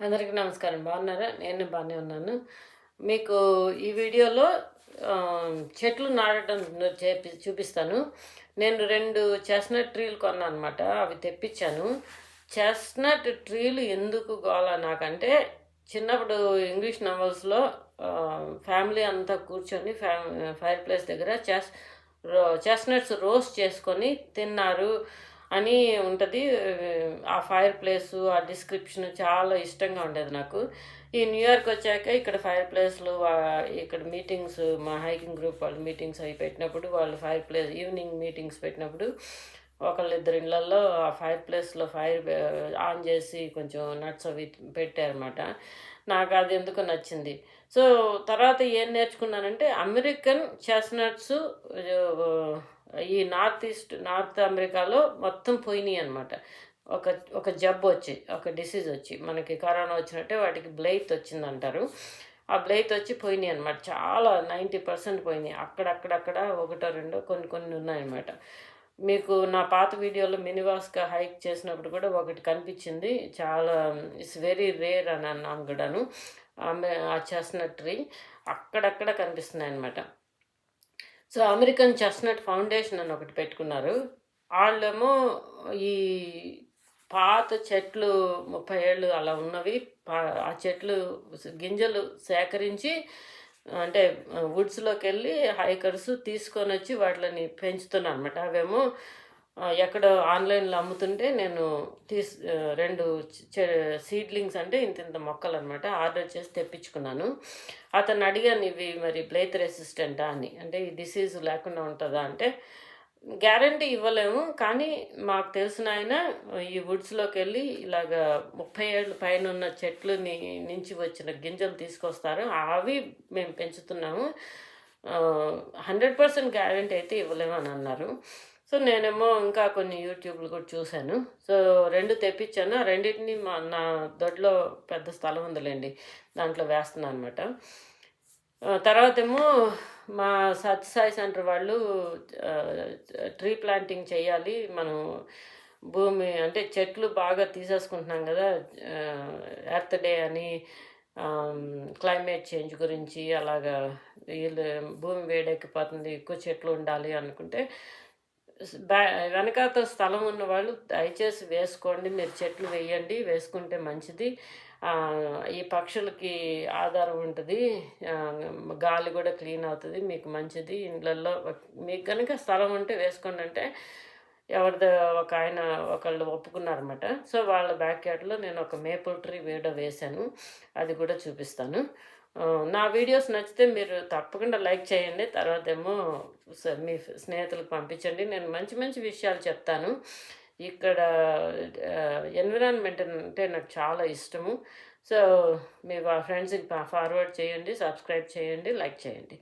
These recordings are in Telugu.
అందరికీ నమస్కారం. బాగున్నారా? నేను బాగానే ఉన్నాను. మీకు ఈ వీడియోలో చెట్లు నాటడం చూపిస్తాను. నేను 2 చెస్ట్‌నట్ ట్రీలు కొన్నానన్నమాట. అవి తెప్పించాను. చెస్ట్‌నట్ ట్రీలు ఎందుకు గోల నాకంటే, చిన్నప్పుడు ఇంగ్లీష్ నవల్స్‌లో ఫ్యామిలీ అంతా కూర్చొని ఫైర్ ప్లేస్ దగ్గర చెస్ట్‌నట్స్ రోస్ట్ చేసుకొని తిన్నారు అని ఉంటుంది. ఆ ఫైర్ ప్లేసు, ఆ డిస్క్రిప్షన్ చాలా ఇష్టంగా ఉండేది నాకు. ఈ న్యూయార్క్ వచ్చాక ఇక్కడ ఫైర్ ప్లేస్లు, ఇక్కడ మీటింగ్స్, మా హైకింగ్ గ్రూప్ వాళ్ళు మీటింగ్స్ అవి పెట్టినప్పుడు, వాళ్ళు ఫైర్ ప్లేస్ ఈవినింగ్ మీటింగ్స్ పెట్టినప్పుడు ఒకళ్ళిద్దరు ఇళ్ళల్లో ఆ ఫైర్ ప్లేస్లో ఫైర్ ఆన్ చేసి కొంచెం నట్స్ అవి పెట్టారన్నమాట. నాకు అది ఎందుకు నచ్చింది. సో తర్వాత ఏం నేర్చుకున్నానంటే, అమెరికన్ చెస్ట్‌నట్స్ ఈ నార్త్ అమెరికాలో మొత్తం పోయినాయి అనమాట. ఒక ఒక జబ్బు వచ్చి, ఒక డిసీజ్ వచ్చి, మనకి కరోనా వచ్చినట్టే వాటికి బ్లైత్ వచ్చిందంటారు. ఆ బ్లైత్ వచ్చి పోయినాయి అనమాట. చాలా 90% పోయినాయి. అక్కడక్కడక్కడ ఒకటో రెండో కొన్ని కొన్ని ఉన్నాయన్నమాట. మీకు నా పాత వీడియోలో మినివాస్గా హైక్ చేసినప్పుడు కూడా ఒకటి కనిపించింది. చాలా ఇట్స్ వెరీ రేర్ అని అన్నాను కూడాను. ఆ చెస్ట్‌నట్ ట్రీ అక్కడక్కడ కనిపిస్తున్నాయి అనమాట. సో అమెరికన్ చెస్ట్‌నట్ ఫౌండేషన్ అని ఒకటి పెట్టుకున్నారు. వాళ్ళేమో ఈ పాత చెట్లు 30 ఏళ్ళు అలా ఉన్నవి, ఆ చెట్లు గింజలు సేకరించి, అంటే వుడ్స్లోకి వెళ్ళి హైకర్స్ తీసుకొని వచ్చి వాటిని పెంచుతున్నాను అనమాట. అవేమో ఎక్కడో ఆన్లైన్లో అమ్ముతుంటే నేను 2 సీడ్లింగ్స్, అంటే ఇంత మొక్కలు అనమాట, ఆర్డర్ చేసి తెప్పించుకున్నాను. అతను అడిగాను, ఇవి మరి బ్లైత్ రెసిస్టెంటా అని, అంటే ఈ డిసీజ్ లేకుండా ఉంటుందా అంటే, గ్యారంటీ ఇవ్వలేము, కానీ మాకు తెలిసిన ఆయన ఈ వుడ్స్లోకి వెళ్ళి ఇలాగ 30 ఏళ్ళ పైన ఉన్న చెట్లు నుంచి వచ్చిన గింజలు తీసుకొస్తారు, అవి మేము పెంచుతున్నాము, 100% గ్యారంటీ అయితే ఇవ్వలేము అని అన్నారు. సో నేనేమో ఇంకా కొన్ని యూట్యూబ్లు కూడా చూశాను. సో 2 తెప్పించాను. ఆ రెండింటిని నా దొడ్లో పెద్ద స్థలం ఉందిలేండి, దాంట్లో వేస్తున్నాను అనమాట. తర్వాత ఏమో మా సత్యసాయి సెంటర్ వాళ్ళు ట్రీ ప్లాంటింగ్ చేయాలి, మనం భూమి అంటే చెట్లు బాగా తీసేసుకుంటున్నాం కదా, ఎర్త్ డే అని, క్లైమేట్ చేంజ్ గురించి, అలాగా వీళ్ళు భూమి వేడెక్కిపోతుంది, ఎక్కువ చెట్లు ఉండాలి అనుకుంటే, వెనకాత స్థలం ఉన్న వాళ్ళు దయచేసి వేసుకోండి, మీరు చెట్లు వేయండి, వేసుకుంటే మంచిది, ఈ పక్షులకి ఆధారం ఉంటుంది, గాలి కూడా క్లీన్ అవుతుంది, మీకు మంచిది, ఇండ్లల్లో మీకు కనుక స్థలం ఉంటే వేసుకోండి అంటే ఎవరిదో ఒక ఆయన ఒకళ్ళు ఒప్పుకున్నారన్నమాట. సో వాళ్ళ బ్యాక్ యార్డ్లో నేను ఒక మేపుల్ ట్రీ వేశాను, అది కూడా చూపిస్తాను. నా వీడియోస్ నచ్చితే మీరు తప్పకుండా లైక్ చేయండి, తర్వాత ఏమో మీ స్నేహితులకు పంపించండి. నేను మంచి మంచి విషయాలు చెప్తాను. ఇక్కడ ఎన్విరాన్మెంట్ అంటే నాకు చాలా ఇష్టము. సో మీ ఫ్రెండ్స్కి ఫార్వర్డ్ చేయండి, సబ్స్క్రైబ్ చేయండి, లైక్ చేయండి.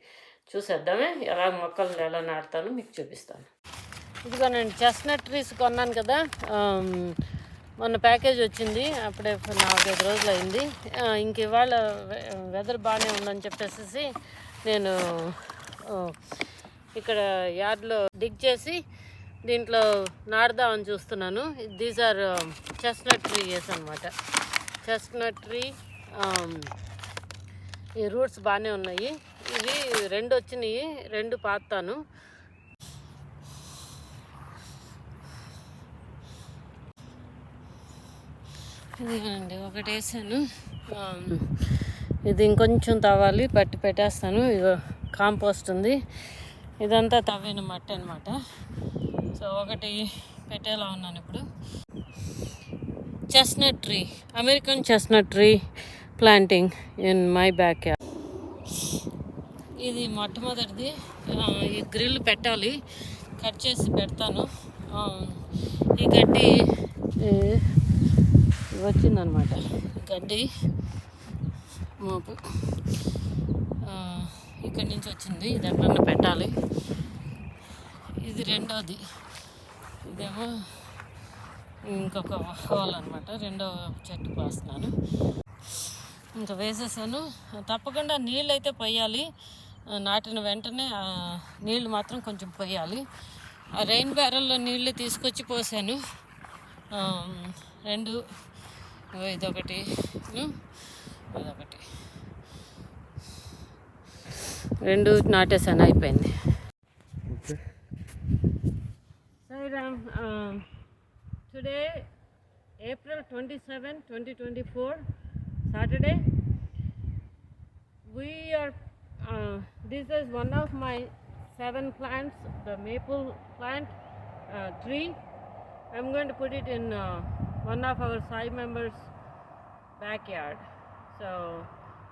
చూసేద్దామే ఎలా మొక్కలు ఎలా నాటుతానో మీకు చూపిస్తాను. ఇదిగో నేను చెస్ట్‌నట్ ట్రీస్ కొన్నాను కదా, మొన్న ప్యాకేజ్ వచ్చింది, అప్పుడే 4-5 రోజులు అయింది. ఇంక ఇవాళ వెదర్ బాగానే ఉందని చెప్పేసి నేను ఇక్కడ యార్డ్లో డిగ్ చేసి దీంట్లో నాటుదామని చూస్తున్నాను. దీస్ ఆర్ చెస్ట్‌నట్ ట్రీస్ అనమాట. చెస్ట్‌నట్ ట్రీ, ఈ రూట్స్ బాగానే ఉన్నాయి. ఇవి 2 వచ్చినాయి, 2 పాతాను. ఇదిగోండి ఒకటి వేసాను, ఇది ఇంకొంచెం తవ్వాలి, పట్టి పెట్టేస్తాను. ఇగో కాంపోస్ట్ ఉంది, ఇదంతా తవ్విన మట్టి అనమాట. సో ఒకటి పెట్టేలా ఉన్నాను ఇప్పుడు. Chestnut tree, American chestnut tree planting in my back yard. ఇది మొట్టమొదటిది. ఈ గ్రిల్ పెట్టాలి, కట్ చేసి పెడతాను. ఈ గడ్డి వచ్చిందనమాట, గడ్డి మోపు ఇక్కడి నుంచి వచ్చింది, ఇది ఎక్కడన్నా పెట్టాలి. ఇది రెండోది, ఇదేమో ఇంకొక హోల్ అనమాట, రెండో చెట్టు పోస్తున్నాను. ఇంకా వేసేసాను. తప్పకుండా నీళ్ళు అయితే పోయాలి, నాటిన వెంటనే నీళ్ళు మాత్రం కొంచెం పోయాలి. ఆ రెయిన్ బ్యారల్లో నీళ్ళు తీసుకొచ్చి పోసాను. 2 ఇదొకటి ఇదొకటి రెండు నాటేసాను, అయిపోయింది. Sairam, today April 27, 2024, Saturday. We are this is one of my 7 plants, the maple plant tree. I'm going to put it in one of our Sai members' backyard. So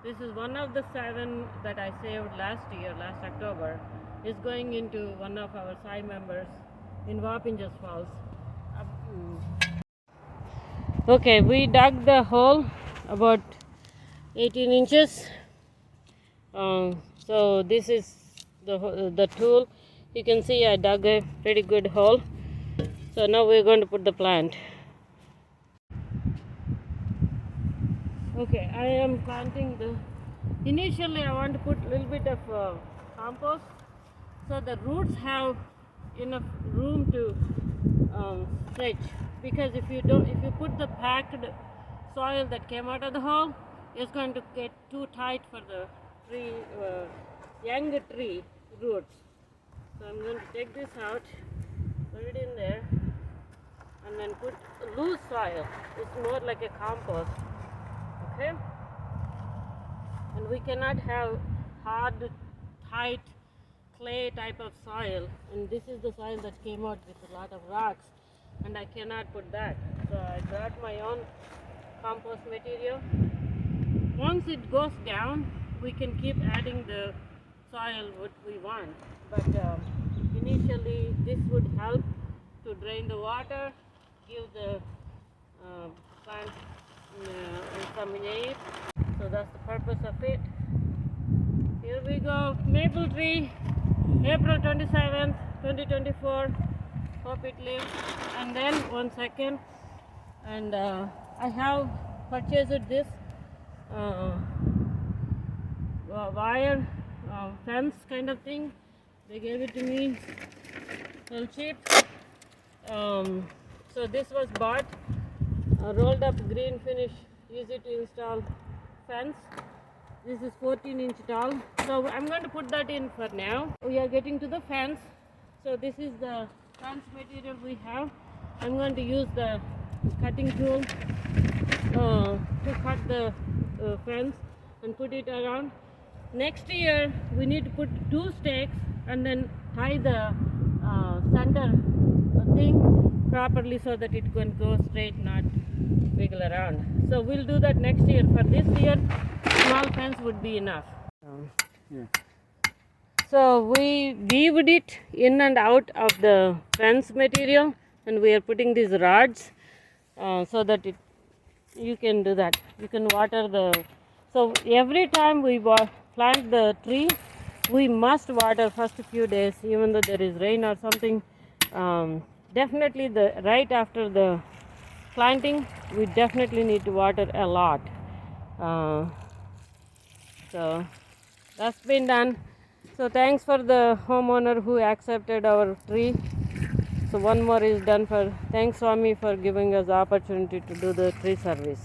this is one of the 7 that I saved last October, is going into one of our Sai members in Wapinjas Falls. Okay, we dug the hole about 18 inches. So this is the tool. You can see I dug a pretty good hole. So now we're going to put the plant. Okay, I am planting initially I want to put a little bit of compost so the roots have enough room to stretch, because if you put the packed soil that came out of the hole, it's going to get too tight for the tree, young tree roots. So I'm going to take this out, put it in there, and then put loose soil. It's more like a compost. Okay, and we cannot have hard, tight clay type of soil, and this is the soil that came out with a lot of rocks, and I cannot put that. So I brought my own compost material. Once it goes down, we can keep adding the soil what we want, but initially this would help to drain the water, give the plant some air. So that's the purpose of it. Here we go, maple tree, April 27th, 2024. Hope it lives. And then 1 second, and I have purchased this wire fence kind of thing. They gave it to me well cheap. So this was bought, rolled up green finish, easy to install fence. This is 14-inch tall. So I'm going to put that in for now. We are getting to the fence. So this is the fence material we have. I'm going to use the cutting tool to cut the fence and put it around. Next year we need to put 2 stakes and then tie the center thing properly so that it can go straight, not wiggle around. So we'll do that next year. For this year, small fence would be enough. Yeah. So we weaved it in and out of the fence material, and we are putting these rods so that you can do that. You can water the. So every time we plant the tree, we must water first few days, even though there is rain or something. Definitely right after the planting, we definitely need to water a lot. So that's been done. So thanks for the homeowner who accepted our tree. So one more is done for. Thanks Swami for giving us the opportunity to do the tree service.